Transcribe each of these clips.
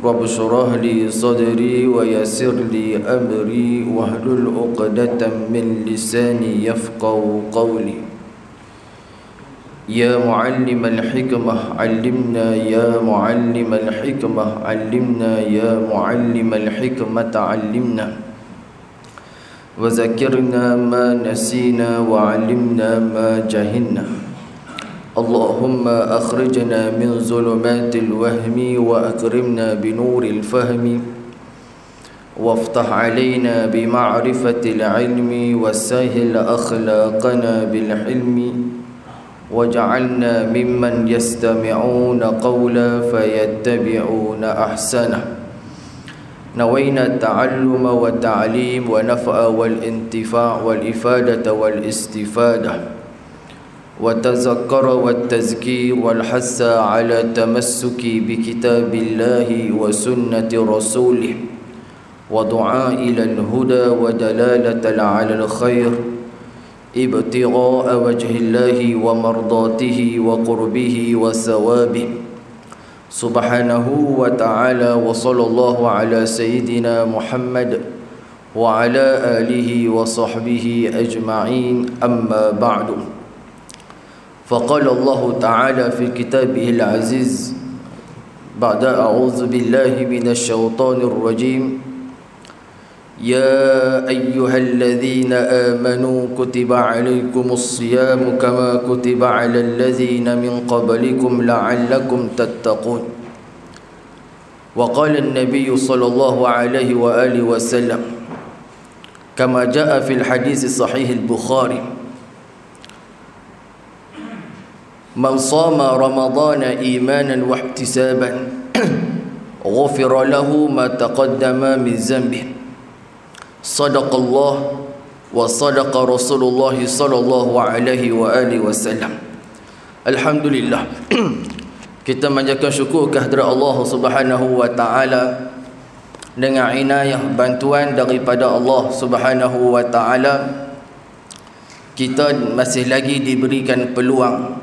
Rabb shrah li sadri wa yassir li amri wahlul 'uqdatam min lisani yafqahu qawli. Ya muallimal hikmah 'allimna, ya muallimal hikmah 'allimna, ya muallimal hikmata 'allimna. Wa zakirna ma nasina wa 'allimna ma jahilna. Allahumma akhrijna min zulumatil wahmi wa akrimna binuril fahmi waftah alaina bima'rifatil ilmi wasahil akhlaqana bil hilmi waj'alna mimman yastami'una qawla fayattabi'una ahsana. Nawayna ta'alluma wa ta'lim wa naf'a wal intifa' wal ifadata wal istifadah وتذكر والتذكير والحث على التمسك بكتاب الله وسنة رسوله ودعاء إلى الهدى ودلالة على الخير ابتغاء وجه الله ومرضاته وقربه وثوابه سبحانه وتعالى. وصلى الله على سيدنا محمد وعلى آله وصحبه أجمعين. أما بعد، فقال الله تعالى في كتابه العزيز بعد أعوذ بالله من الشيطان الرجيم: يا أيها الذين آمنوا كتب عليكم الصيام كما كتب على الذين من قبلكم لعلكم تتقون. وقال النبي صلى الله عليه وآله وسلم كما جاء في الحديث الصحيح البخاري: من صام رمضان إيمانا واحتسابا غفر له ما تقدم من ذنبه. صدق الله وصدق رسول الله صلى الله عليه وآله وسلم. Alhamdulillah, kita manjatkan syukur kehadirat Allah Subhanahu wa taala dengan inayah bantuan daripada Allah Subhanahu wa taala. Kita masih lagi diberikan peluang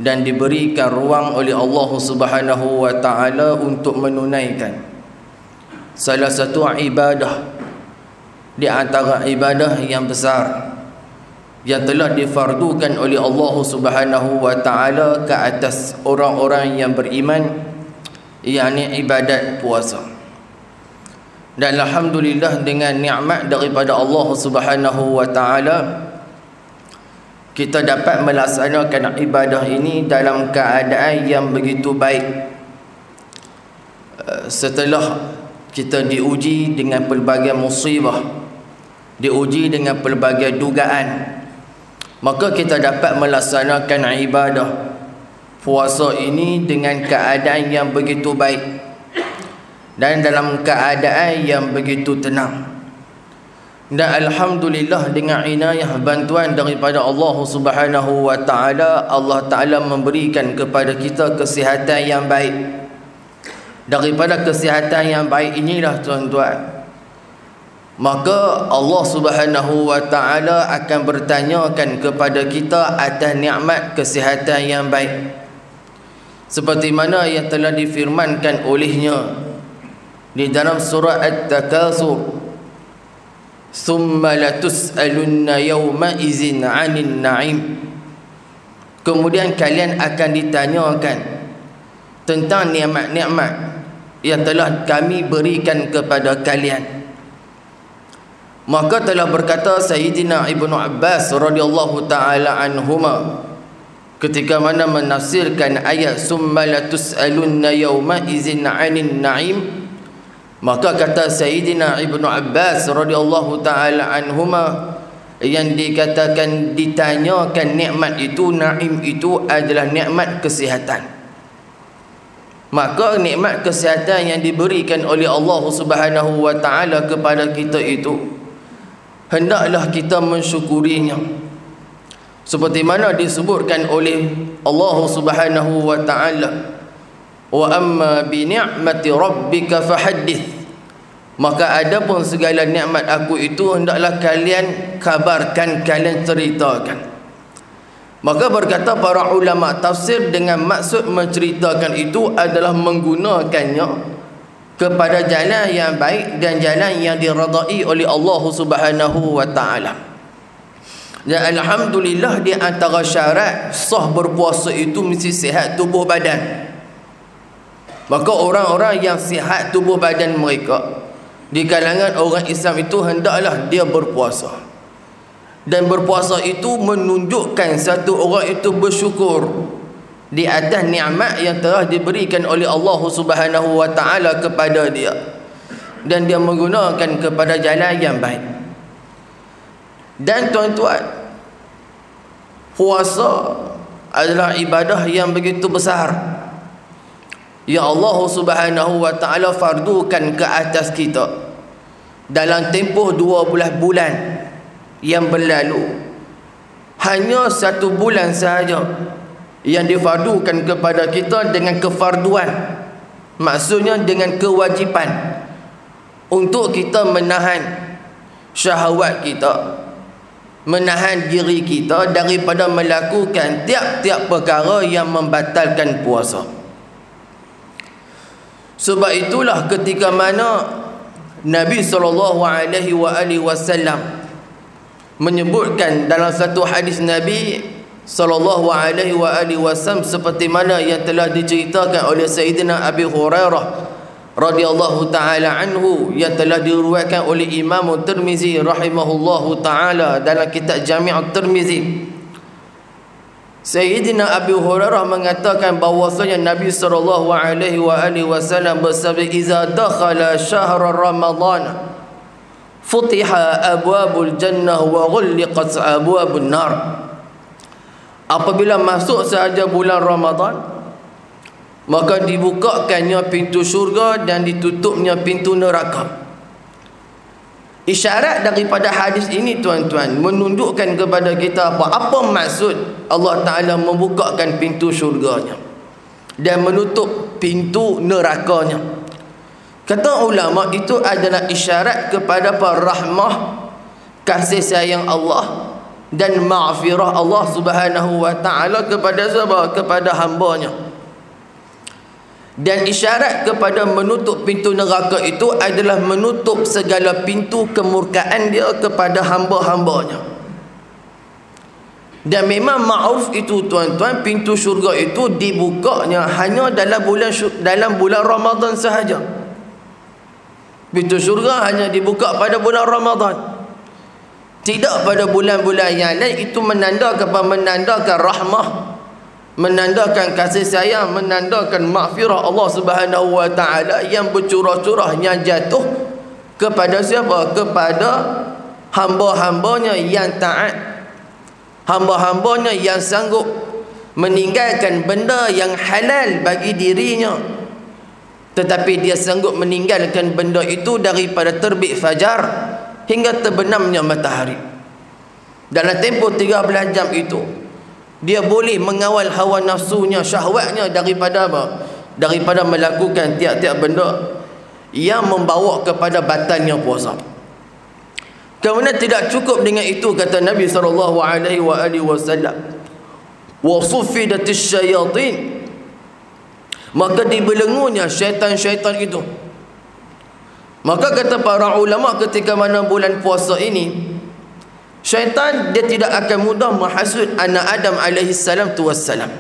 dan diberikan ruang oleh Allah Subhanahu wa taala untuk menunaikan salah satu ibadah di antara ibadah yang besar yang telah difardukan oleh Allah Subhanahu wa taala ke atas orang-orang yang beriman, yakni ibadat puasa. Dan alhamdulillah, dengan nikmat daripada Allah Subhanahu wa taala, kita dapat melaksanakan ibadah ini dalam keadaan yang begitu baik. Setelah kita diuji dengan pelbagai musibah, diuji dengan pelbagai dugaan, maka kita dapat melaksanakan ibadah puasa ini dengan keadaan yang begitu baik dan dalam keadaan yang begitu tenang. Dan alhamdulillah, dengan inayah bantuan daripada Allah Subhanahu wa taala, Allah taala memberikan kepada kita kesihatan yang baik. Daripada kesihatan yang baik inilah tuan-tuan, maka Allah Subhanahu wa taala akan bertanyakan kepada kita atas nikmat kesihatan yang baik, seperti mana yang telah difirmankan olehnya di dalam surah At-Takatsur: Thumma latus'alunna yawma izin 'anil na'im. Kemudian kalian akan ditanyakan tentang nikmat-nikmat yang telah kami berikan kepada kalian. Maka telah berkata Sayyidina Ibnu Abbas radhiyallahu taala anhuma ketika mana menafsirkan ayat Thumma latus'alunna yawma izin 'anil na'im, maka kata Sayyidina Ibnu Abbas radhiyallahu taala anhuma, yang dikatakan ditanyakan nikmat itu, naim itu adalah nikmat kesihatan. Maka nikmat kesihatan yang diberikan oleh Allah Subhanahu wa taala kepada kita itu, hendaklah kita mensyukurinya. Seperti mana disebutkan oleh Allah Subhanahu wa taala, wa amma bi ni'mati rabbika fahaddits. Maka adapun segala nikmat aku itu hendaklah kalian kabarkan, kalian ceritakan. Maka berkata para ulama tafsir, dengan maksud menceritakan itu adalah menggunakannya kepada jalan yang baik dan jalan yang diredai oleh Allah Subhanahu wa taala. Dan alhamdulillah, di antara syarat sah berpuasa itu mesti sihat tubuh badan. Maka orang-orang yang sihat tubuh badan mereka di kalangan orang Islam itu hendaklah dia berpuasa. Dan berpuasa itu menunjukkan satu orang itu bersyukur di atas nikmat yang telah diberikan oleh Allah Subhanahu wa taala kepada dia, dan dia menggunakan kepada jalan yang baik. Dan tuan-tuan, puasa adalah ibadah yang begitu besar yang Allah Subhanahu wa taala fardukan ke atas kita dalam tempoh 12 bulan yang berlalu. Hanya 1 bulan sahaja yang difardukan kepada kita dengan kefarduan, maksudnya dengan kewajipan untuk kita menahan syahwat kita, menahan diri kita daripada melakukan tiap-tiap perkara yang membatalkan puasa. Sebab itulah ketika mana Nabi SAW menyebutkan dalam satu hadis Nabi SAW, seperti mana yang telah diceritakan oleh Sayyidina Abi Hurairah radhiyallahu ta'ala anhu, yang telah diriwayatkan oleh Imam Tirmizi rahimahullahu ta'ala dalam kitab Jami' Tirmizi. Sayyidina Abi Hurairah mengatakan bahwasanya Nabi SAW bersabda, "Iza dakhala syahr Ramadan futiha abwabul jannah wa ghulliqat abwabun nar." Apabila masuk sahaja bulan Ramadan, maka dibukakannya pintu syurga dan ditutupnya pintu neraka. Isyarat daripada hadis ini, tuan-tuan, menunjukkan kepada kita apa maksud Allah Ta'ala membukakan pintu syurganya dan menutup pintu nerakanya. Kata ulama, itu adalah isyarat kepada rahmah, kasih sayang Allah dan ma'firah Allah Subhanahu wa ta'ala kepada siapa? Kepada hambanya. Dan isyarat kepada menutup pintu neraka itu adalah menutup segala pintu kemurkaan dia kepada hamba-hambanya. Dan memang ma'ruf itu, tuan-tuan, pintu syurga itu dibukanya hanya dalam bulan Ramadan sahaja. Pintu syurga hanya dibuka pada bulan Ramadan, tidak pada bulan-bulan yang lain. Itu menandakan rahmah, menandakan kasih sayang, menandakan maghfirah Allah Subhanahu wa taala yang bercurah-curah, yang jatuh kepada siapa? Kepada hamba-hambanya yang taat, hamba-hambanya yang sanggup meninggalkan benda yang halal bagi dirinya, tetapi dia sanggup meninggalkan benda itu daripada terbit fajar hingga terbenamnya matahari. Dalam tempoh 13 jam itu dia boleh mengawal hawa nafsunya, syahwatnya daripada apa? Daripada melakukan tiap-tiap benda yang membawa kepada batalnya puasa. Kemudian tidak cukup dengan itu, kata Nabi SAW, wa suffidatis syayatin, maka dibelenggunya syaitan-syaitan itu. Maka kata para ulama, ketika mana bulan puasa ini, syaitan dia tidak akan mudah menghasut anak Adam alaihi salatu wassalam.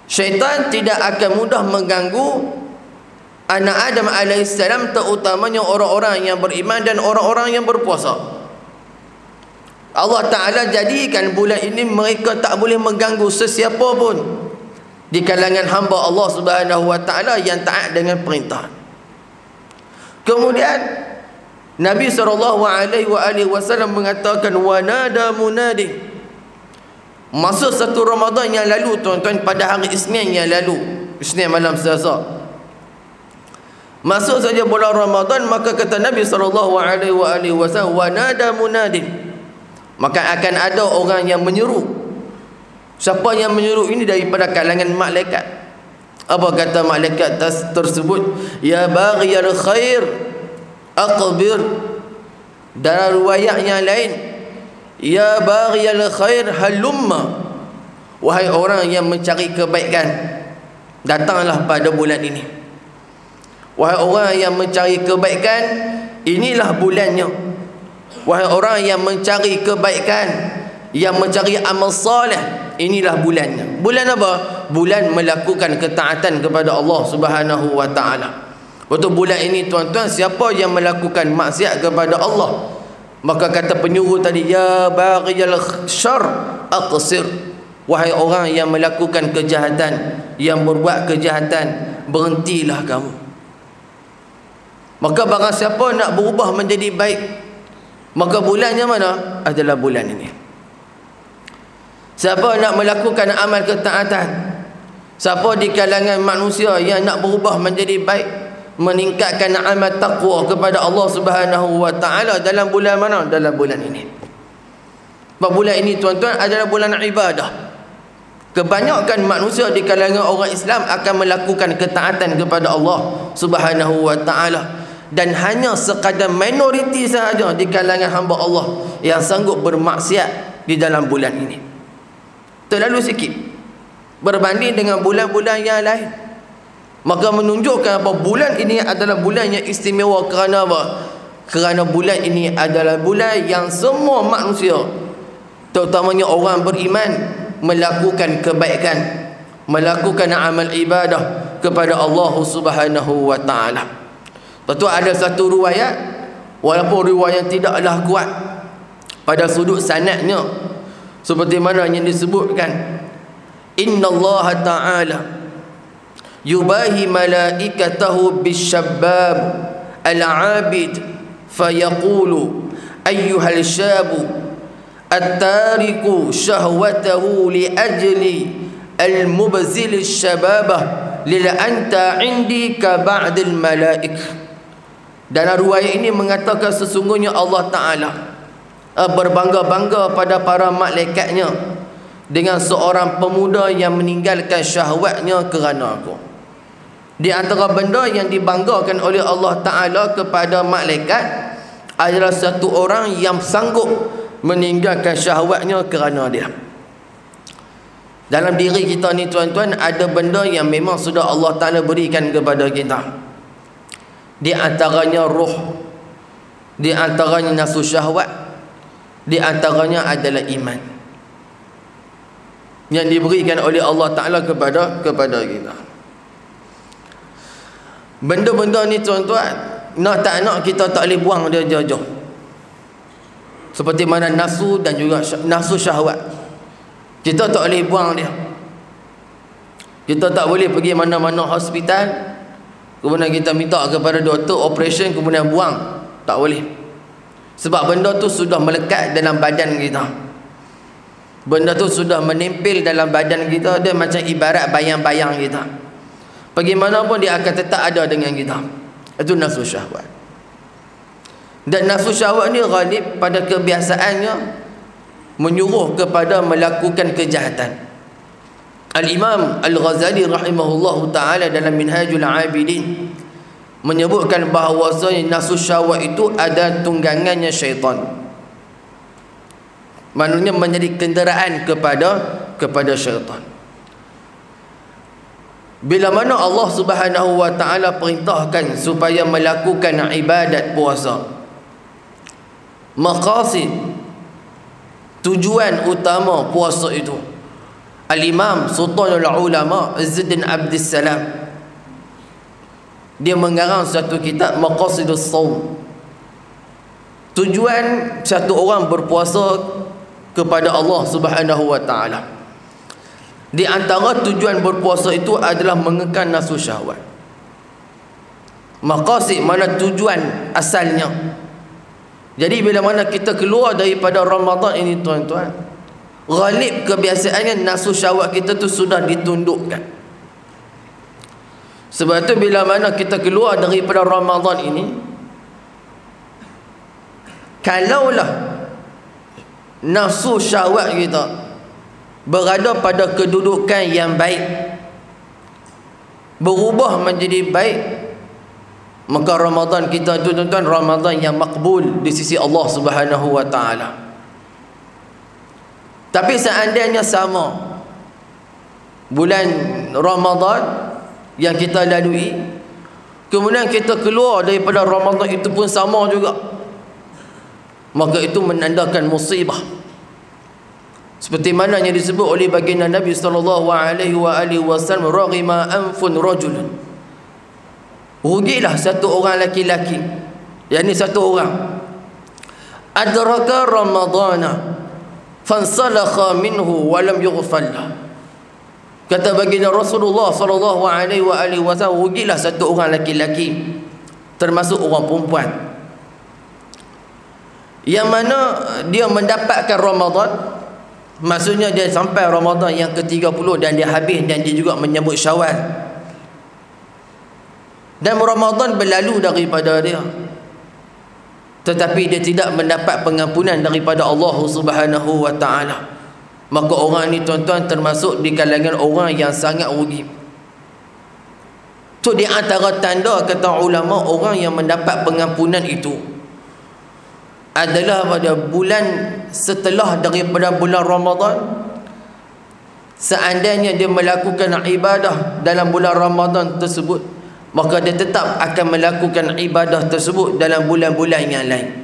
Syaitan tidak akan mudah mengganggu anak Adam alaihi salam, terutamanya orang-orang yang beriman dan orang-orang yang berpuasa. Allah Ta'ala jadikan bulan ini mereka tak boleh mengganggu sesiapa pun di kalangan hamba Allah Subhanahu wa Ta'ala yang taat dengan perintah. Kemudian Nabi SAW mengatakan, wa nada munadi, masuk satu Ramadan yang lalu, tuan-tuan, pada hari Isnin yang lalu, Isnin malam Selasa, masuk saja bulan Ramadan, maka kata Nabi SAW, wa nada munadi, maka akan ada orang yang menyeru. Siapa yang menyeru ini? Daripada kalangan malaikat. Apa kata malaikat tersebut? Ya baghiyal khair aqbir. Dalam riwayat yang lain, ya baghiyal khair halumma, wahai orang yang mencari kebaikan, datanglah pada bulan ini. Wahai orang yang mencari kebaikan, inilah bulannya. Wahai orang yang mencari kebaikan, yang mencari amal soleh, inilah bulannya. Bulan apa? Bulan melakukan ketaatan kepada Allah Subhanahu wa taala. Waktu bulan ini tuan-tuan, siapa yang melakukan maksiat kepada Allah, maka kata penyuruh tadi, ya baghiyal syarr aqsir. Wahai orang yang melakukan kejahatan, yang berbuat kejahatan, berhentilah kamu. Maka barang siapa nak berubah menjadi baik, maka bulannya mana? Adalah bulan ini. Siapa nak melakukan amal ketaatan, siapa di kalangan manusia yang nak berubah menjadi baik, meningkatkan amal taqwa kepada Allah Subhanahu wa taala dalam bulan mana? Dalam bulan ini. Sebab bulan ini tuan-tuan adalah bulan ibadah. Kebanyakan manusia di kalangan orang Islam akan melakukan ketaatan kepada Allah Subhanahu wa taala, dan hanya sekadar minoriti sahaja di kalangan hamba Allah yang sanggup bermaksiat di dalam bulan ini. Terlalu sikit berbanding dengan bulan-bulan yang lain. Maka menunjukkan apa? Bulan ini adalah bulan yang istimewa. Kerana apa? Kerana bulan ini adalah bulan yang semua manusia, terutamanya orang beriman, melakukan kebaikan, melakukan amal ibadah kepada Allah Subhanahu wa taala. Lepas tu ada satu riwayat, walaupun riwayat tidaklah kuat pada sudut sanadnya, seperti mana yang disebutkan, innallaha ta'ala yubahi malaikatahu bisyabab al-abid fayaqulu ayyuhal syabu at-tariku syahwatahu li ajli al-mubzil syababah lil anta indi ka ba'dil malaik. Dalam riwayat ini mengatakan sesungguhnya Allah Ta'ala berbangga-bangga pada para malaikatnya dengan seorang pemuda yang meninggalkan syahwatnya kerana aku. Di antara benda yang dibanggakan oleh Allah Ta'ala kepada malaikat adalah satu orang yang sanggup meninggalkan syahwatnya kerana dia. Dalam diri kita ni tuan-tuan, ada benda yang memang sudah Allah Ta'ala berikan kepada kita. Di antaranya ruh, di antaranya nafsu syahwat, di antaranya adalah iman yang diberikan oleh Allah Ta'ala kepada kita. Benda-benda ni tuan-tuan, nak tak nak kita tak boleh buang dia jauh-jauh. Seperti mana nafsu dan juga nafsu syahwat, kita tak boleh buang dia. Kita tak boleh pergi mana-mana hospital kemudian kita minta kepada doktor operation kemudian buang. Tak boleh. Sebab benda tu sudah melekat dalam badan kita. Benda tu sudah menempel dalam badan kita. Dia macam ibarat bayang-bayang kita. Pergi mana pun dia akan tetap ada dengan kita. Itu nafsu syahwat. Dan nafsu syahwat ni ghalib pada kebiasaannya menyuruh kepada melakukan kejahatan. Al-Imam Al-Ghazali rahimahullahu ta'ala dalam Minhajul Abidin menyebutkan bahawasanya nafsu syahwat itu ada tunggangannya syaitan. Maknanya menjadi kenderaan kepada syaitan. Bila mana Allah Subhanahu wa ta'ala perintahkan supaya melakukan ibadat puasa, maqasid, tujuan utama puasa itu, Al-Imam Sultanul Ulama Izzuddin Abdus Salam dia mengarang satu kitab Maqasidus Shaum. Tujuan satu orang berpuasa kepada Allah Subhanahu wa ta'ala. Di antara tujuan berpuasa itu adalah mengekang nafsu syahwat. Maqasid mana tujuan asalnya. Jadi bila mana kita keluar daripada Ramadan ini tuan-tuan, ghalib kebiasaannya nafsu syahwat kita tu sudah ditundukkan. Sebab tu bila mana kita keluar daripada Ramadan ini, kalaulah nafsu syahwat kita berada pada kedudukan yang baik, berubah menjadi baik, maka Ramadan kita itu tuan-tuan Ramadan yang makbul di sisi Allah Subhanahu wa ta'ala. Tapi seandainya sama bulan Ramadan yang kita lalui, kemudian kita keluar daripada Ramadan itu pun sama juga, maka itu menandakan musibah. Seperti mana yang disebut oleh baginda Nabi sallallahu alaihi wasallam, raghima anfun rajulun, rugilah satu orang laki-laki, yakni satu orang, adraka ramadana fansalakha minhu wa lam yughfar lahu. Kata baginda Rasulullah sallallahu alaihi wasallam, rugilah satu orang laki-laki, termasuk orang perempuan, yang mana dia mendapatkan Ramadan, maksudnya dia sampai Ramadan yang ke-30 dan dia habis, dan dia juga menyambut Syawal, dan Ramadan berlalu daripada dia, tetapi dia tidak mendapat pengampunan daripada Allah Subhanahu wa taala. Maka orang ni tuan-tuan termasuk di kalangan orang yang sangat rugi. So di antara tanda, kata ulama, orang yang mendapat pengampunan itu adalah pada bulan setelah daripada bulan Ramadan, seandainya dia melakukan ibadah dalam bulan Ramadan tersebut, maka dia tetap akan melakukan ibadah tersebut dalam bulan-bulan yang lain.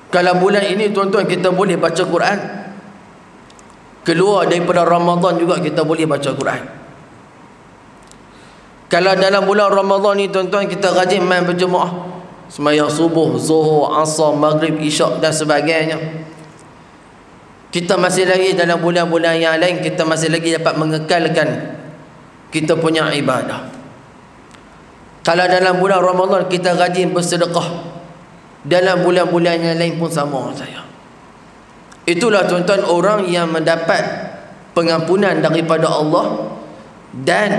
Kalau bulan ini tuan-tuan kita boleh baca Quran, keluar daripada Ramadan juga kita boleh baca Quran. Kalau dalam bulan Ramadan ni tuan-tuan kita rajin main berjemaah, sembahyang subuh, zuhur, asar, maghrib, isyak dan sebagainya, kita masih lagi dalam bulan-bulan yang lain, kita masih lagi dapat mengekalkan kita punya ibadah. Kalau dalam bulan Ramadan kita rajin bersedekah, dalam bulan-bulan yang lain pun sama saya. Itulah tuan-tuan orang yang mendapat pengampunan daripada Allah, dan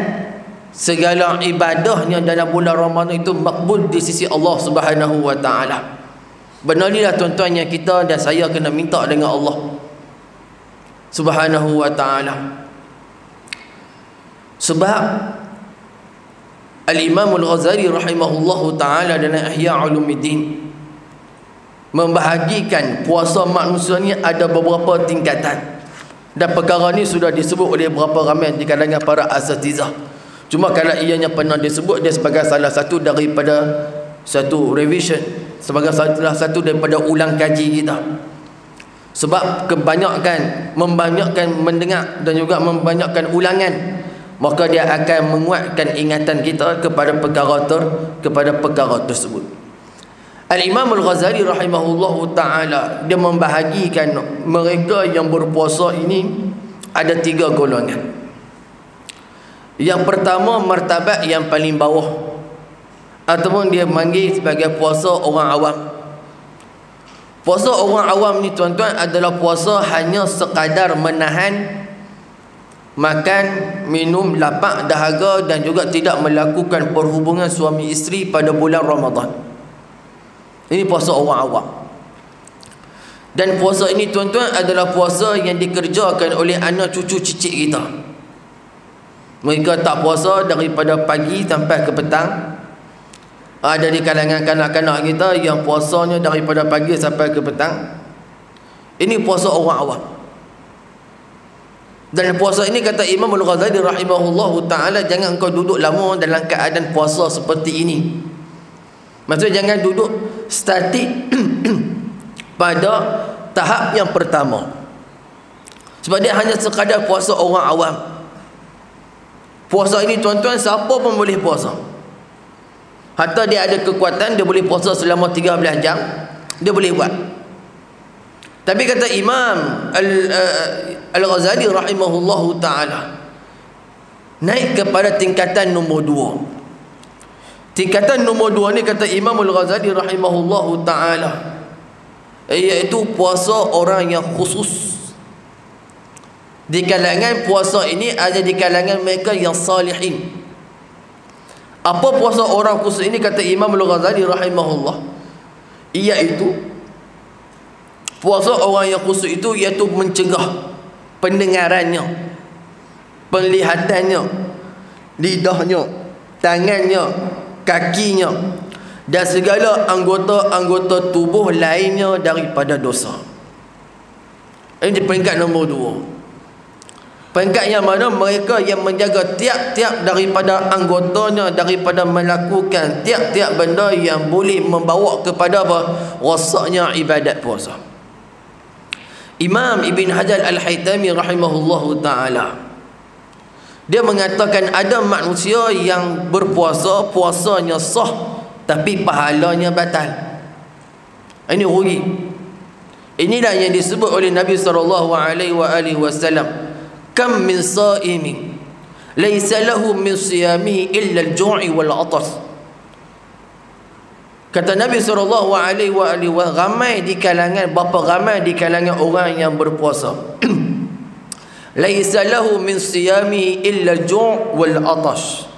segala ibadahnya dalam bulan Ramadan itu makbul di sisi Allah Subhanahu wa taala. Benar inilah tuan-tuan yang kita dan saya kena minta dengan Allah Subhanahu wa taala. Sebab Al-Imam Al-Ghazali rahimahullahu taala dalam Ihya Ulumuddin membahagikan puasa manusia ni ada beberapa tingkatan, dan perkara ni sudah disebut oleh beberapa ramai di kalangan para asatizah. Cuma kalau ianya pernah disebut, dia sebagai salah satu daripada satu revision, sebagai salah satu daripada ulang kaji kita. Sebab membanyakkan mendengar dan juga membanyakkan ulangan, maka dia akan menguatkan ingatan kita kepada perkara tersebut. Al-Imam Al-Ghazali rahimahullahu ta'ala, dia membahagikan mereka yang berpuasa ini ada 3 golongan. Yang pertama, martabat yang paling bawah, ataupun dia panggil sebagai puasa orang awam. Puasa orang awam ni tuan-tuan adalah puasa hanya sekadar menahan makan, minum, lapak, dahaga, dan juga tidak melakukan perhubungan suami isteri pada bulan Ramadan. Ini puasa orang awam. Dan puasa ini tuan-tuan adalah puasa yang dikerjakan oleh anak cucu cicit kita. Mereka tak puasa daripada pagi sampai ke petang. Ada di kalangan kanak-kanak kita yang puasanya daripada pagi sampai ke petang. Ini puasa orang awam. Dan puasa ini, kata Imam Al-Ghazali rahimahullahu ta'ala, jangan engkau duduk lama dalam keadaan puasa seperti ini. Maksudnya jangan duduk statik pada tahap yang pertama, sebab dia hanya sekadar puasa orang awam. Puasa ini tuan-tuan siapa pun boleh puasa. Hatta dia ada kekuatan, dia boleh puasa selama 13 jam, dia boleh buat. Tapi kata Imam Al-Ghazali rahimahullahu ta'ala, naik kepada tingkatan nombor 2. Tingkatan nombor 2 ni, kata Imam Al-Ghazali rahimahullahu ta'ala, iaitu puasa orang yang khusus. Di kalangan puasa ini ada di kalangan mereka yang salihin. Apa puasa orang khusus ini, kata Imam Al-Ghazali rahimahullah, iaitu puasa orang yang khusus itu iaitu mencegah pendengarannya, penglihatannya, lidahnya, tangannya, kakinya, dan segala anggota-anggota tubuh lainnya daripada dosa. Ini di peringkat nombor 2. Peringkat yang mana mereka yang menjaga tiap-tiap daripada anggotanya daripada melakukan tiap-tiap benda yang boleh membawa kepada apa? Rosaknya ibadat puasa. Imam Ibn Hajar Al-Haytami rahimahullahu ta'ala, dia mengatakan ada manusia yang berpuasa, puasanya sah tapi pahalanya batal. Ini rugi. Inilah yang disebut oleh Nabi SAW, kam min sa'imin laysa lahu min siyamihi illa al-ju'i wal 'atash. Kata Nabi SAW, ramai di kalangan, berapa ramai di kalangan orang yang berpuasa laysa lahu min siyamihi illa al-ju' wal 'atash,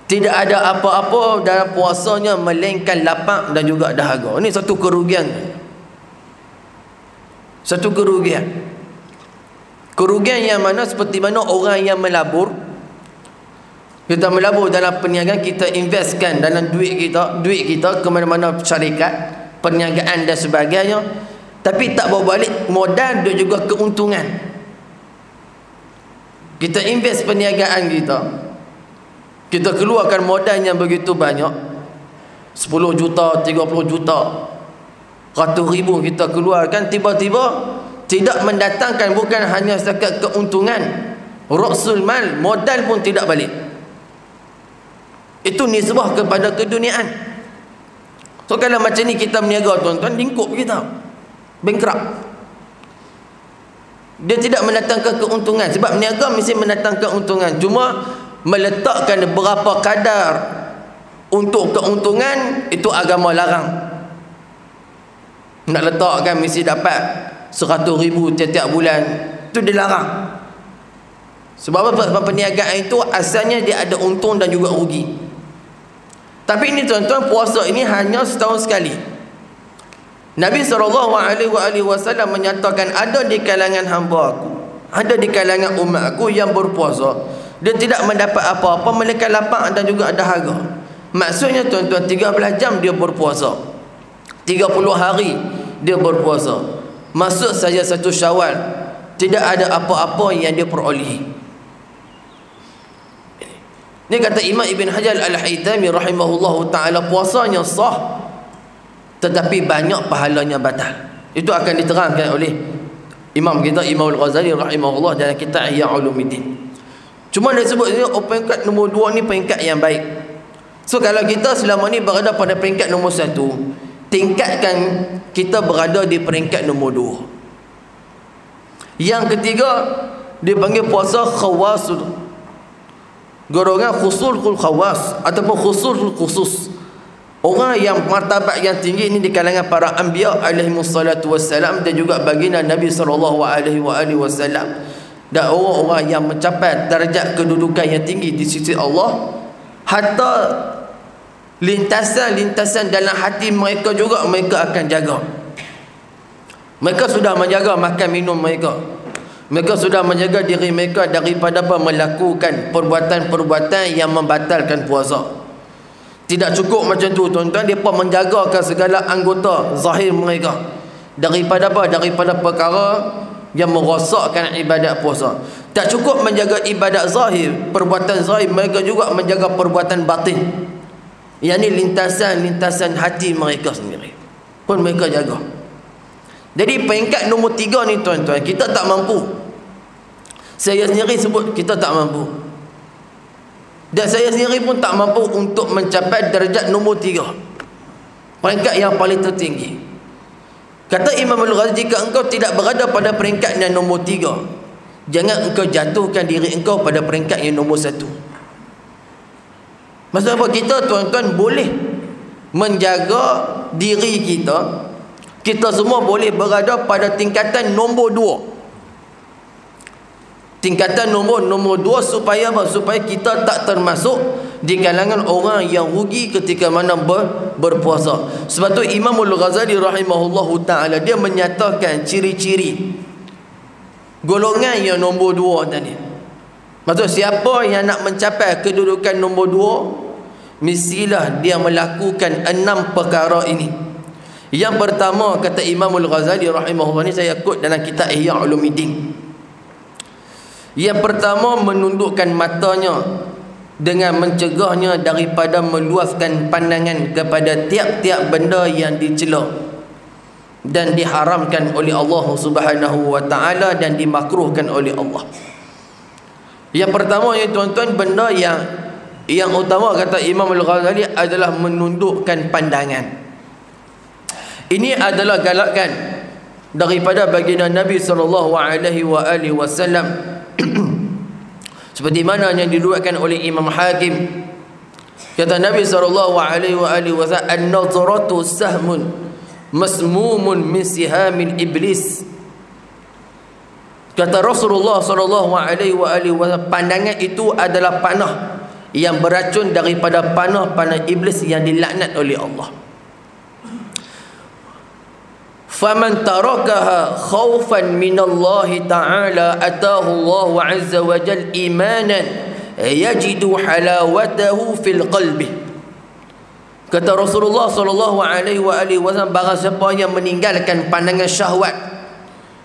tidak ada apa-apa dalam puasanya melainkan lapar dan juga dahaga. Ini satu kerugian. Satu kerugian. Kerugian yang mana seperti mana orang yang melabur. Kita melabur dalam perniagaan, kita investkan dalam duit kita ke mana-mana syarikat, perniagaan dan sebagainya, tapi tak bawa balik modal dan juga keuntungan. Kita invest perniagaan kita keluarkan modal yang begitu banyak, 10 juta, 30 juta, ratus ribu kita keluarkan, tiba-tiba tidak mendatangkan bukan hanya setakat keuntungan, ra'sul mal, modal pun tidak balik. Itu nisbah kepada keduniaan. So kalau macam ni kita berniaga, tuan-tuan, lingkup kita bankrupt. Dia tidak mendatangkan keuntungan, sebab berniaga mesti mendatangkan keuntungan, cuma meletakkan berapa kadar untuk keuntungan itu agama larang. Nak letakkan mesti dapat 100 ribu tiap-tiap bulan, itu dilarang. Sebab apa? Sebab perniagaan itu asalnya dia ada untung dan juga rugi. Tapi ini tuan-tuan, puasa ini hanya setahun sekali. Nabi SAW menyatakan, ada di kalangan hamba aku, ada di kalangan umat aku yang berpuasa, dia tidak mendapat apa-apa melainkan lapar dan juga dahaga. Maksudnya tuan-tuan, 13 jam dia berpuasa, 30 hari dia berpuasa, masuk saja 1 Syawal, tidak ada apa-apa yang dia perolehi. Ini kata Imam Ibn Hajar Al-Haytami rahimahullahu ta'ala, puasanya sah tetapi banyak pahalanya batal. Itu akan diterangkan oleh Imam kita Imam Al-Ghazali rahimahullah dalam kitab Ihya Ulumuddin. Cuma dia sebut peringkat nombor 2 ni peringkat yang baik. So kalau kita selama ni berada pada peringkat nombor 1, tingkatkan kita berada di peringkat nombor 2. Yang ketiga, dipanggil puasa khawasul, golongan khusul khawas ataupun khusul khusus. Orang yang martabat yang tinggi ini di kalangan para anbiya alaihi wassalatu wassalam dan juga baginda Nabi sallallahu alaihi wasallam, dan orang-orang yang mencapai darjat kedudukan yang tinggi di sisi Allah, hatta lintasan-lintasan dalam hati mereka juga mereka akan jaga. Mereka sudah menjaga makan minum mereka, mereka sudah menjaga diri mereka daripada melakukan perbuatan-perbuatan yang membatalkan puasa. Tidak cukup macam tu tuan-tuan, mereka menjagakan segala anggota zahir mereka daripada daripada perkara yang merosakkan ibadat puasa. Tak cukup menjaga ibadat zahir, perbuatan zahir, mereka juga menjaga perbuatan batin, yang ni lintasan-lintasan hati mereka sendiri pun mereka jaga. Jadi peringkat nombor 3 ni tuan-tuan, kita tak mampu. Saya sendiri sebut kita tak mampu, dan saya sendiri pun tak mampu untuk mencapai darjat nombor 3, peringkat yang paling tertinggi. Kata Imam Al-Ghazali, jika engkau tidak berada pada peringkat yang nombor 3, jangan engkau jatuhkan diri engkau pada peringkat yang nombor 1. Maksud apa? Kita tuan-tuan boleh menjaga diri kita, kita semua boleh berada pada tingkatan nombor 2. Tingkatan nombor 2 supaya apa? Supaya kita tak termasuk di kalangan orang yang rugi ketika mana berpuasa. Sebab tu Imam Al-Ghazali rahimahullahu ta'ala, dia menyatakan ciri-ciri golongan yang nombor 2 tadi. Maksud siapa yang nak mencapai kedudukan nombor 2, mestilah dia melakukan 6 perkara ini. Yang pertama, kata Imam Al-Ghazali rahimahullah, ni saya quote dalam kitab Ihya Ulumuddin, Yang pertama, menundukkan matanya dengan mencegahnya daripada meluaskan pandangan kepada tiap-tiap benda yang dicela dan diharamkan oleh Allah Subhanahu wa taala dan dimakruhkan oleh Allah. Yang pertama ya tuan-tuan, benda yang utama kata Imam Al-Ghazali adalah menundukkan pandangan. Ini adalah galakan daripada baginda Nabi sallallahu alaihi wasallam. Seperti mana yang diriwayatkan oleh Imam Hakim, kata Nabi sallallahu alaihi wasallam, an-nazaratu sahmun masmumun min sihamil iblis. Kata Rasulullah sallallahu alaihi wasallam, pandangan itu adalah panah yang beracun daripada panah-panah iblis yang dilaknat oleh Allah. Faman tarakaha khaufan minallahi ta'ala atahu Allah azza wa jal imanan yajidu halawatahu fil qalbi. Kata Rasulullah sallallahu alaihi wasallam, barang siapa yang meninggalkan pandangan syahwat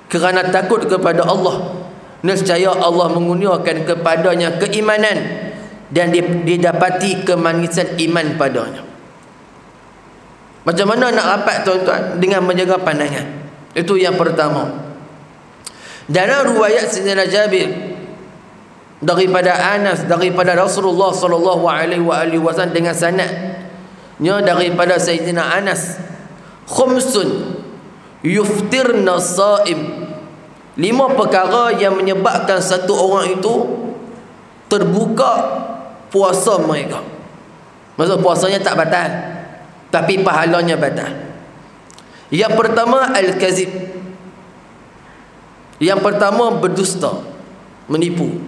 kerana takut kepada Allah, nescaya Allah mengurniakan kepadanya keimanan dan didapati kemanisan iman padanya. Macam mana nak rapat tuan-tuan? Dengan menjaga pandangan. Itu yang pertama. Dalam riwayat Sayyidina Jabir daripada Anas, daripada Rasulullah sallallahu alaihi wasallam dengan sanadnya daripada Sayyidina Anas, khumsun yuftirna saim, 5 perkara yang menyebabkan satu orang itu terbuka puasa mereka. Maksud puasanya tak batal, tapi pahalanya batal. Yang pertama, al-kazib. Yang pertama, berdusta, menipu.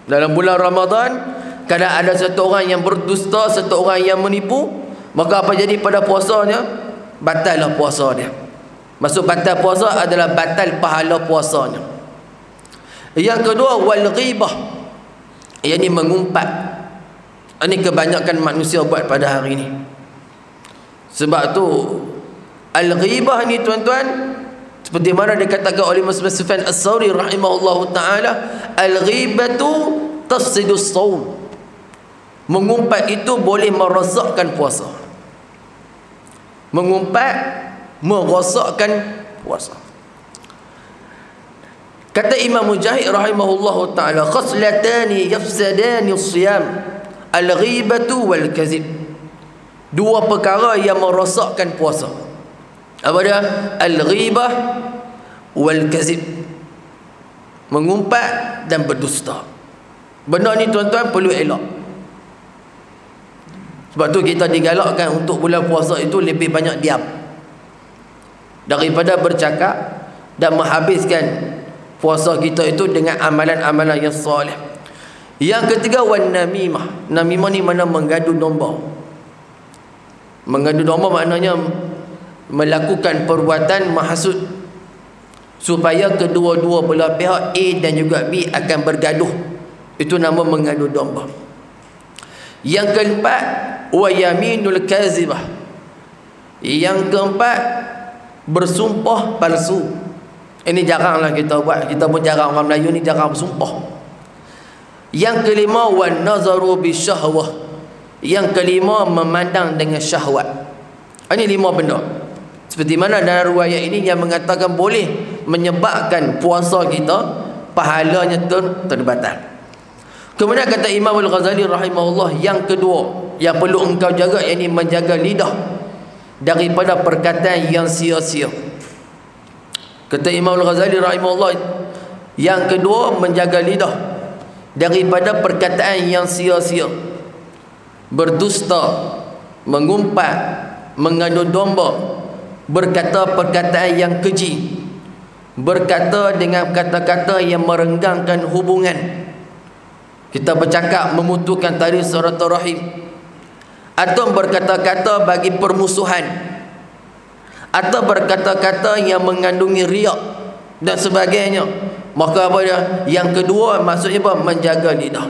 Dalam bulan Ramadan, kalau ada satu orang yang berdusta, satu orang yang menipu, maka apa jadi pada puasanya? Batallah puasa dia. Maksud batal puasa adalah batal pahala puasanya. Yang kedua, wal-ghibah, yang ini mengumpat. Ini kebanyakan manusia buat pada hari ini. Sebab tu al-ghibah ni tuan-tuan, seperti mana dikatakan oleh Muslim Sufyan As-Sawri rahimahullahu ta'ala, al-ghibatu tafsidu as-sawm. Mengumpat itu boleh merosakkan puasa. Mengumpat merosakkan puasa. Kata Imam Mujahid rahimahullahu ta'ala, khaslatani yafsadani as-siyam, al-ghibatu wal-kazib. 2 perkara yang merosakkan puasa. Apa dia? Al-ghibah wal-kazib, mengumpat dan berdusta. Benda ni tuan-tuan perlu elak. Sebab tu kita digalakkan untuk bulan puasa itu lebih banyak diam daripada bercakap, dan menghabiskan puasa kita itu dengan amalan-amalan yang soleh. Yang ketiga, wan namimah. Namimah ni mana mengadu domba. Mengadu domba maknanya melakukan perbuatan menghasut supaya kedua-dua belah pihak A dan juga B akan bergaduh. Itu nama mengadu domba. Yang keempat, wa yaminul kazibah. Yang keempat, bersumpah palsu. Ini jaranglah kita buat. Kita pun jarang, orang Melayu ni jarang bersumpah. Yang kelima, wan nazaru bisyahwah. Yang kelima, memandang dengan syahwat. Ini 5 benda. Seperti mana dalam riwayat ini yang mengatakan boleh menyebabkan puasa kita pahalanya terbatal. Kemudian kata Imam Al-Ghazali rahimahullah, yang kedua yang perlu engkau jaga, yakni menjaga lidah daripada perkataan yang sia-sia. Kata Imam Al-Ghazali rahimahullah, yang kedua menjaga lidah daripada perkataan yang sia-sia, berdusta, mengumpat, mengadu domba, berkata perkataan yang keji, berkata dengan kata-kata yang merenggangkan hubungan. Kita bercakap memutuskan tali silaturahim, atau berkata-kata bagi permusuhan, atau berkata-kata yang mengandungi riak dan sebagainya. Maka apa dia? Yang kedua maksudnya apa? Menjaga lidah.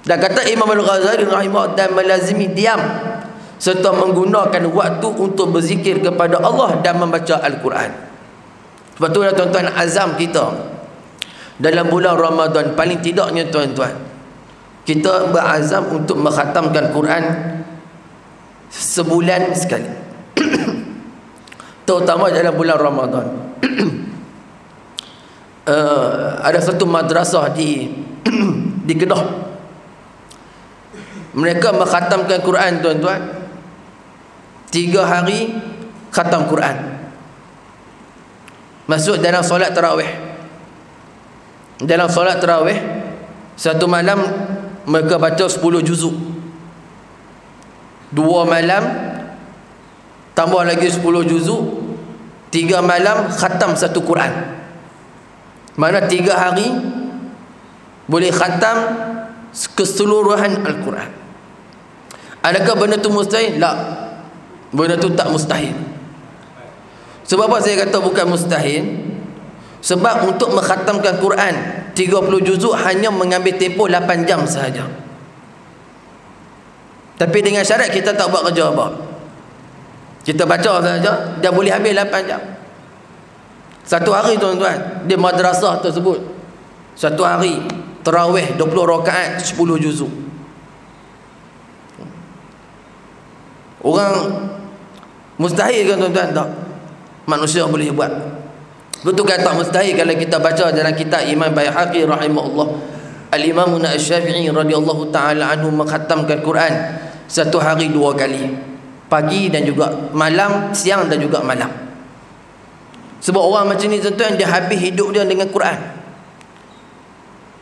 Dan kata Imam Al-Ghazali rahimahullah, dan melazimi diam serta menggunakan waktu untuk berzikir kepada Allah dan membaca Al-Quran. Sebab tu tuan-tuan, azam kita dalam bulan Ramadan, paling tidaknya tuan-tuan, kita berazam untuk mengkhatamkan Quran sebulan sekali. Terutama dalam bulan Ramadan. Ada satu madrasah di Kedah. Mereka mengkhatamkan Quran, tuan-tuan, 3 hari khatam Quran. Masuk dalam solat tarawih. Dalam solat tarawih, satu malam mereka baca 10 juzuk. 2 malam tambah lagi 10 juzuk. 3 malam khatam satu Quran. Mana 3 hari boleh khatam keseluruhan Al-Quran. Adakah benda tu mustahil? Tak. Benda tu tak mustahil. Sebab apa saya kata bukan mustahil? Sebab untuk mengkhatamkan Quran 30 juzuk hanya mengambil tempoh 8 jam sahaja. Tapi dengan syarat kita tak buat kerja apa. Kita baca sahaja, dia boleh habis 8 jam. Satu hari, tuan-tuan, di madrasah tersebut, satu hari tarawih 20 rakaat 10 juzuk. Orang mustahil kan, tuan-tuan? Tak. Manusia boleh buat. Betul kan tak mustahil kalau kita baca dalam kitab Imam Baihaqi rahimahullah, Al-Imam Asy-Syafi'i radhiyallahu taala anhu mengkhatamkan Quran satu hari 2 kali, pagi dan juga malam, siang dan juga malam. Sebab orang macam ni, tuan-tuan, dia habis hidup dia dengan Quran.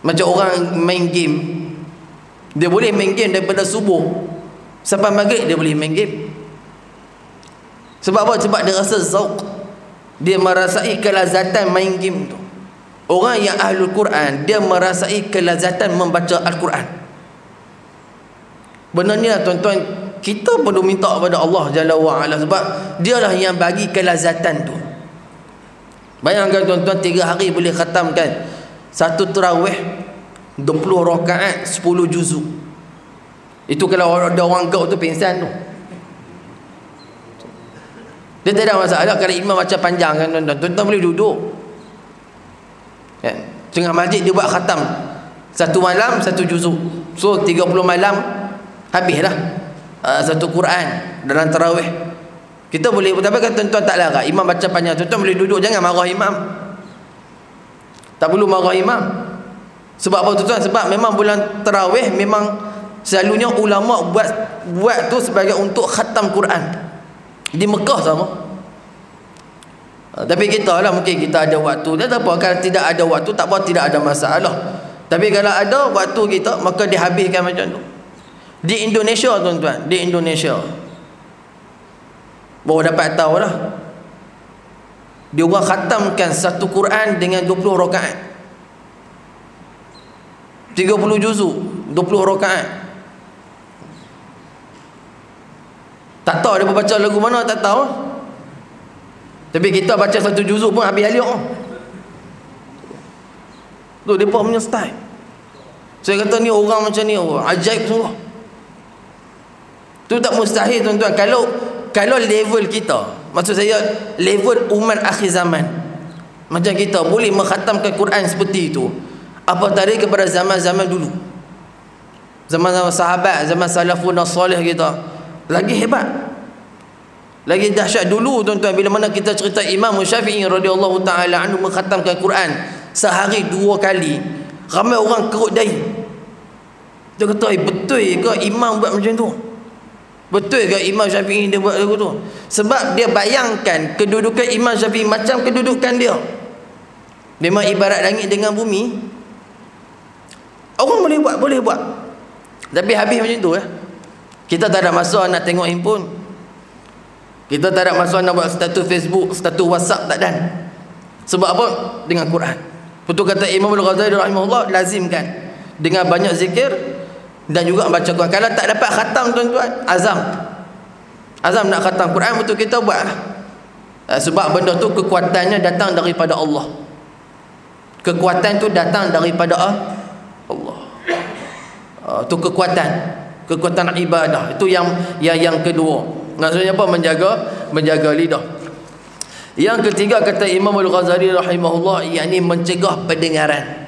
Macam orang main game, dia boleh main game daripada subuh sampai maghrib, dia boleh main game. Sebab apa? Sebab dia rasa zauq, dia merasai kelazatan main game tu. Orang yang ahlul Quran, dia merasai kelazatan membaca Al-Quran. Benda ni lah, tuan-tuan, kita perlu minta kepada Allah Jalla wa'ala, sebab dialah yang bagi kelazatan tu. Bayangkan, tuan-tuan, 3 hari boleh khatamkan satu tarawih 20 rakaat 10 juzuk. Itu kalau ada orang gaul tu pingsan tu, dia tak ada masalah. Kalau imam baca panjang kan, tuan-tuan boleh duduk kan? Tengah masjid dia buat khatam satu malam 1 juzuk. So 30 malam habislah satu Quran dalam tarawih. Kita boleh, tapi kan tuan-tuan tak larang imam baca panjang, tuan-tuan boleh duduk, jangan marah imam. Tak perlu marah imam. Sebab apa, tuan-tuan? Sebab memang bulan tarawih memang selalunya ulama buat tu sebagai untuk khatam Quran. Di Mekah sama. Tapi kita lah, mungkin kita ada waktu. Tak apa, kalau tidak ada waktu, tak apa, tidak ada masalah. Tapi kalau ada waktu kita, maka dihabiskan macam tu. Di Indonesia, tuan-tuan, di Indonesia, baru dapat tahu lah, dia orang khatamkan satu Quran dengan 20 rakaat, 30 juzuk, 20 rakaat. Tak tahu dia baca lagu mana, tak tahu. Tapi kita baca satu juzuk pun habis aliak. Tu depa punya style. Saya kata ni orang macam ni, orang ajaib semua. Tu tak mustahil, tuan-tuan. Kalau level kita, maksud saya level umat akhir zaman, macam kita boleh mengkhatamkan Quran seperti itu, apa tadi kepada zaman-zaman dulu, zaman-zaman sahabat, zaman salafun salih kita, lagi hebat, lagi dahsyat. Dulu, tuan-tuan, bila mana kita cerita Imam Syafi'i radhiyallahu taala anhu mengkhatamkan Quran sehari 2 kali, ramai orang kerut dahi. Dia kata, betul ke imam buat macam tu? Betul ke Imam Syafi'i dia buat lagu tu? Sebab dia bayangkan kedudukan Imam Syafi'i macam kedudukan dia. Memang ibarat langit dengan bumi. Orang boleh buat. Tapi habis macam tu ya. Kita tak ada masa nak tengok handphone. Kita tak ada masa nak buat status Facebook, status WhatsApp, tak ada. Sebab apa? Dengan Quran. Betul kata Imam Al-Ghazali rahimahullah, lazimkan dengan banyak zikir dan juga baca Quran. Kalau tak dapat khatam, tuan-tuan, azam nak khatam Quran, betul kita buat. Sebab benda tu kekuatannya datang daripada Allah. Kekuatan tu datang daripada Allah. Tu kekuatan ibadah. Itu yang kedua. Maksudnya apa? Menjaga lidah. Yang ketiga, kata Imam Al-Ghazali rahimahullah, yakni mencegah pendengaran.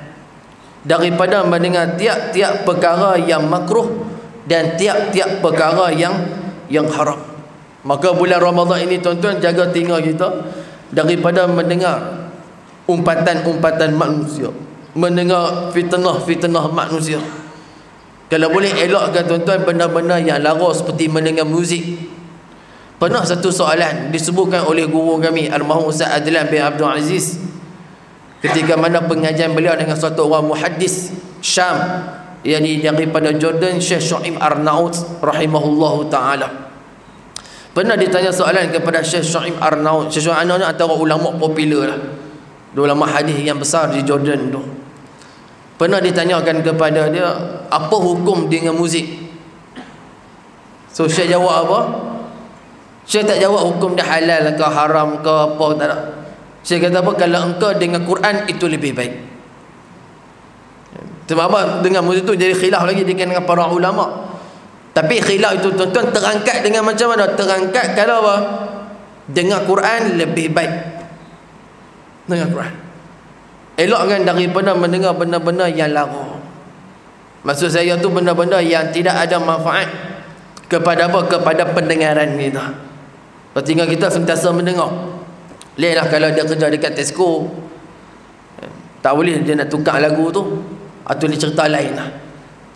daripada mendengar tiap-tiap perkara yang makruh dan tiap-tiap perkara yang haram. Maka bulan Ramadan ini tuan-tuan, jaga telinga kita daripada mendengar umpatan-umpatan manusia, mendengar fitnah-fitnah manusia. Kalau boleh elakkan tuan-tuan benda-benda yang lara seperti mendengar muzik. Pernah satu soalan disebutkan oleh guru kami almarhum Ustaz Adlan bin Abdul Aziz, ketika mana pengajian beliau dengan suatu orang muhaddis Syam, yakni daripada Jordan, Syekh Shu'aib Arnaut rahimahullahu ta'ala. Pernah ditanya soalan kepada Syekh Shu'aib Arnaut. Syekh Shu'aib Arnaut antara ulama popular lah, ulama hadis yang besar di Jordan tu. Pernah ditanyakan kepada dia, apa hukum dengan muzik? So Syekh jawab apa? Syekh tak jawab hukum dia halal ke haram ke apa, tak ada. Syekh kata apa? Kalau engkau dengan Quran itu lebih baik. Sebab apa? Dengan muzik tu jadi khilaf lagi dengan para ulama. Tapi khilaf itu tuan-tuan terangkat dengan macam mana? Terangkat kalau apa? Dengan Quran lebih baik. Dengan Quran. Elakkan daripada mendengar benda-benda yang lara. Maksud saya tu benda-benda yang tidak ada manfaat kepada apa? Kepada pendengaran kita. Tinggal kita sentiasa mendengar. Lainlah kalau dia kerja dekat Tesco, tak boleh dia nak tukar lagu tu, atau dia cerita lain lah.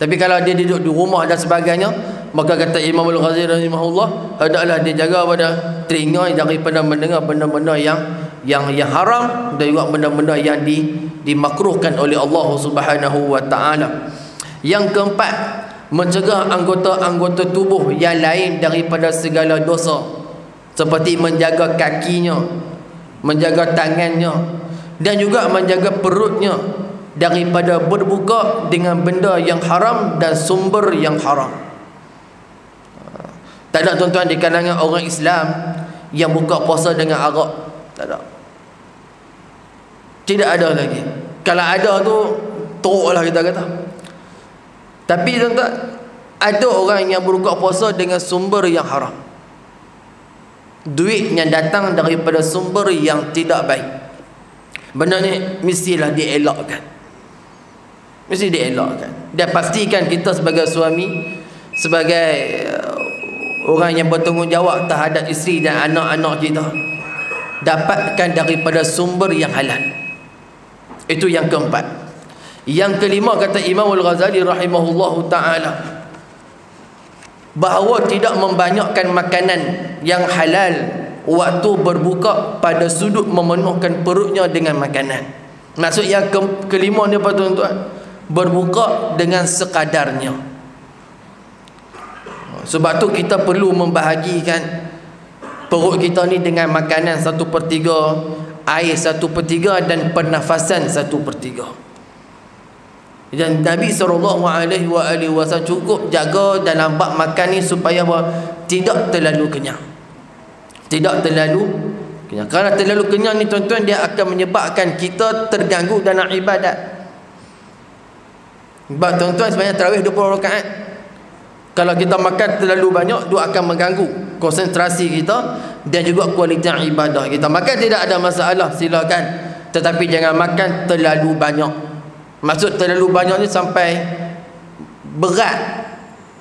Tapi kalau dia duduk di rumah dan sebagainya, maka kata Imam Al-Ghazali rahimahullah, hendaklah dia jaga pada telinga daripada mendengar benda-benda yang haram dan juga benda-benda yang dimakruhkan oleh Allah Subhanahu wa taala. Yang keempat, mencegah anggota-anggota tubuh yang lain daripada segala dosa, seperti menjaga kakinya, menjaga tangannya, dan juga menjaga perutnya daripada berbuka dengan benda yang haram dan sumber yang haram. Tak ada tuan-tuan di kalangan orang Islam yang buka puasa dengan arak. Tak ada. Tidak ada lagi. Kalau ada tu teruk lah kita kata. Tapi tuan-tuan, ada orang yang berbuka puasa dengan sumber yang haram, duit yang datang daripada sumber yang tidak baik. Benda ni mestilah dielakkan. Mesti dielakkan. Dan pastikan kita sebagai suami, sebagai orang yang bertanggungjawab terhadap isteri dan anak-anak kita, dapatkan daripada sumber yang halal. Itu yang keempat. Yang kelima, kata Imam Al-Ghazali rahimahullahu ta'ala, bahawa tidak membanyakkan makanan yang halal waktu berbuka pada sudut memenuhkan perutnya dengan makanan. Maksud yang kelima ni apa tuan-tuan? Berbuka dengan sekadarnya. Sebab tu kita perlu membahagikan perut kita ni dengan makanan 1/3, air 1/3 dan pernafasan 1/3. Dan Nabi SAW cukup jaga dalam bab makan ni supaya tidak terlalu kenyang. Tidak terlalu kenyang. Kerana terlalu kenyang ni tuan-tuan, dia akan menyebabkan kita terganggu dalam ibadat. Sebab tuan-tuan, sebenarnya tarawih 20 rakaat. Kalau kita makan terlalu banyak, dia akan mengganggu konsentrasi kita dan juga kualiti ibadah kita. Makan tidak ada masalah, silakan. Tetapi jangan makan terlalu banyak. Maksud terlalu banyak ni sampai berat.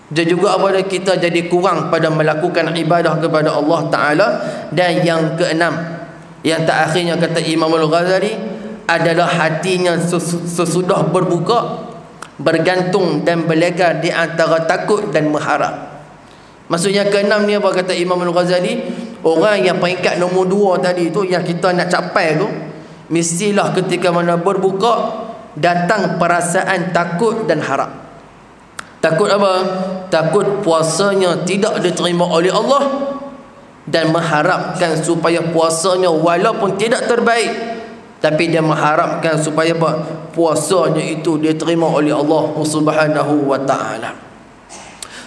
Dan juga apabila kita jadi kurang pada melakukan ibadah kepada Allah Ta'ala. Dan yang keenam, yang terakhirnya kata Imam Al-Ghazali, adalah hatinya sesudah berbuka bergantung dan berlegar di antara takut dan mengharap. Maksudnya keenam ni apa kata Imam Al-Ghazali? Orang yang peringkat nombor 2 tadi tu, yang kita nak capai tu, mestilah ketika mana berbuka datang perasaan takut dan harap. Takut apa? Takut puasanya tidak diterima oleh Allah, dan mengharapkan supaya puasanya walaupun tidak terbaik, tapi dia mengharapkan supaya apa? Puasanya itu diterima oleh Allah Subhanahu wa ta'ala.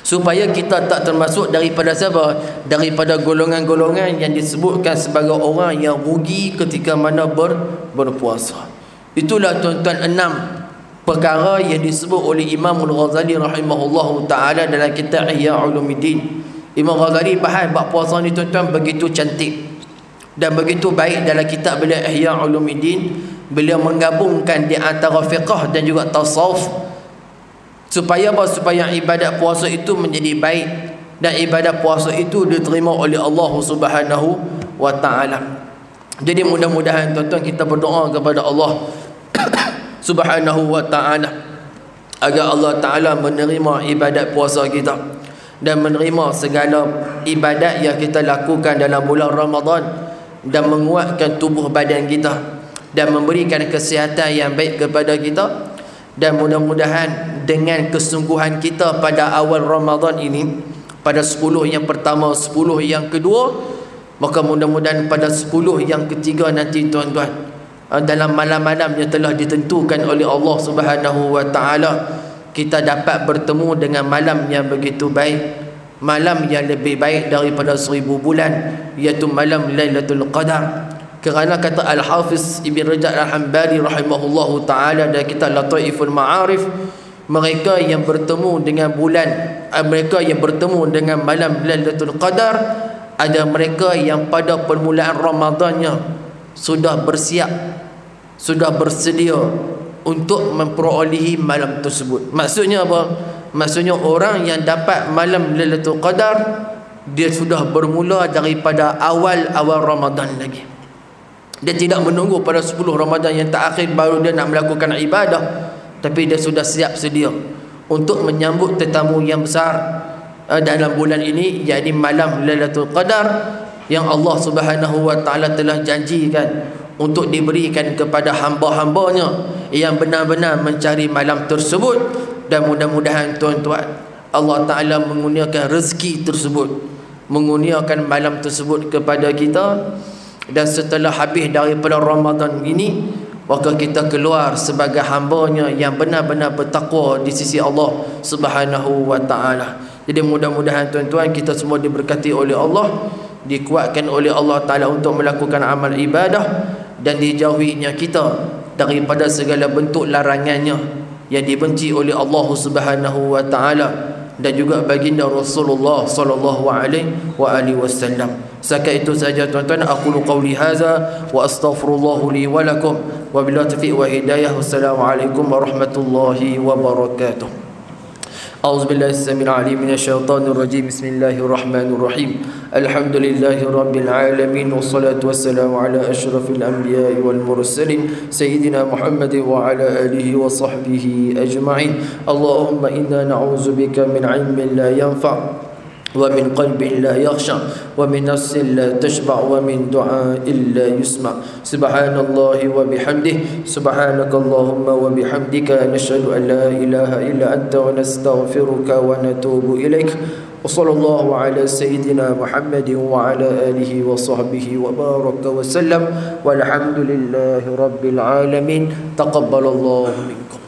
Supaya kita tak termasuk daripada siapa? Daripada golongan-golongan yang disebutkan sebagai orang yang rugi ketika mana berpuasa. Itulah tuan-tuan 6 perkara yang disebut oleh Imam Al-Ghazali rahimahullahu ta'ala dalam kitab Ihya Ulumuddin. Imam Ghazali bahas bab puasa ni tuan-tuan begitu cantik dan begitu baik dalam kitab beliau Ihya Ulumuddin. beliau menggabungkan di antara fiqh dan juga tasawuf. Supaya apa? Supaya ibadat puasa itu menjadi baik dan ibadat puasa itu diterima oleh Allah Subhanahu wa taala. Jadi mudah-mudahan tuan-tuan kita berdoa kepada Allah Subhanahu wa taala agar Allah taala menerima ibadat puasa kita dan menerima segala ibadat yang kita lakukan dalam bulan Ramadan dan menguatkan tubuh badan kita dan memberikan kesihatan yang baik kepada kita. Dan mudah-mudahan dengan kesungguhan kita pada awal Ramadan ini, pada 10 yang pertama, 10 yang kedua, maka mudah-mudahan pada 10 yang ketiga nanti tuan-tuan, dalam malam-malam yang telah ditentukan oleh Allah Subhanahu wa taala, kita dapat bertemu dengan malam yang begitu baik, malam yang lebih baik daripada 1000 bulan, iaitu malam Lailatul Qadar. Kerana kata Al-Hafiz Ibn Rajab Al-Hanbali rahimahullahu ta'ala dan kitab Lataiful Ma'arif, mereka yang bertemu dengan bulan, mereka yang bertemu dengan malam Lailatul Qadar, ada mereka yang pada permulaan Ramadannya sudah bersiap, sudah bersedia untuk memperolehi malam tersebut. Maksudnya apa? Maksudnya orang yang dapat malam Lailatul Qadar, dia sudah bermula daripada awal-awal Ramadan lagi. Dia tidak menunggu pada 10 Ramadan yang terakhir baru dia nak melakukan ibadah, tapi dia sudah siap sedia untuk menyambut tetamu yang besar dalam bulan ini, yakni malam Lailatul Qadar yang Allah Subhanahu wa taala telah janjikan untuk diberikan kepada hamba-hambanya yang benar-benar mencari malam tersebut. Dan mudah-mudahan tuan-tuan, Allah taala mengurniakan rezeki tersebut, mengurniakan malam tersebut kepada kita. Dan setelah habis daripada Ramadan ini, maka kita keluar sebagai hamba-Nya yang benar-benar bertakwa di sisi Allah Subhanahu wa taala. Jadi mudah-mudahan tuan-tuan kita semua diberkati oleh Allah, dikuatkan oleh Allah taala untuk melakukan amal ibadah, dan dijauhinya kita daripada segala bentuk larangannya yang dibenci oleh Allah Subhanahu wa taala dan juga baginda Rasulullah sallallahu alaihi wasallam. Setakat itu saja tuan-tuan, aqulu qawli hadza wa astaghfirullah li wa lakum wa billahi taufiq wa hidayah. Wassalamualaikum warahmatullahi wabarakatuh. أعوذ بالله السميع العليم من الشيطان الرجيم. بسم الله الرحمن الرحيم. الحمد لله رب العالمين والصلاة والسلام على أشرف الأنبياء والمرسلين سيدنا محمد وعلى آله وصحبه أجمعين. اللهم إنا نعوذ بك من علم لا ينفع ومن قلب لا يخشع ومن نفس لا تشبع ومن دعاء لا يسمع. سبحان الله وبحمده سبحانك اللهم وبحمدك نشهد أن لا إله إلا أنت ونستغفرك ونتوب إليك. وصلى الله على سيدنا محمد وعلى آله وصحبه وبارك وسلم والحمد لله رب العالمين. تقبل الله منكم.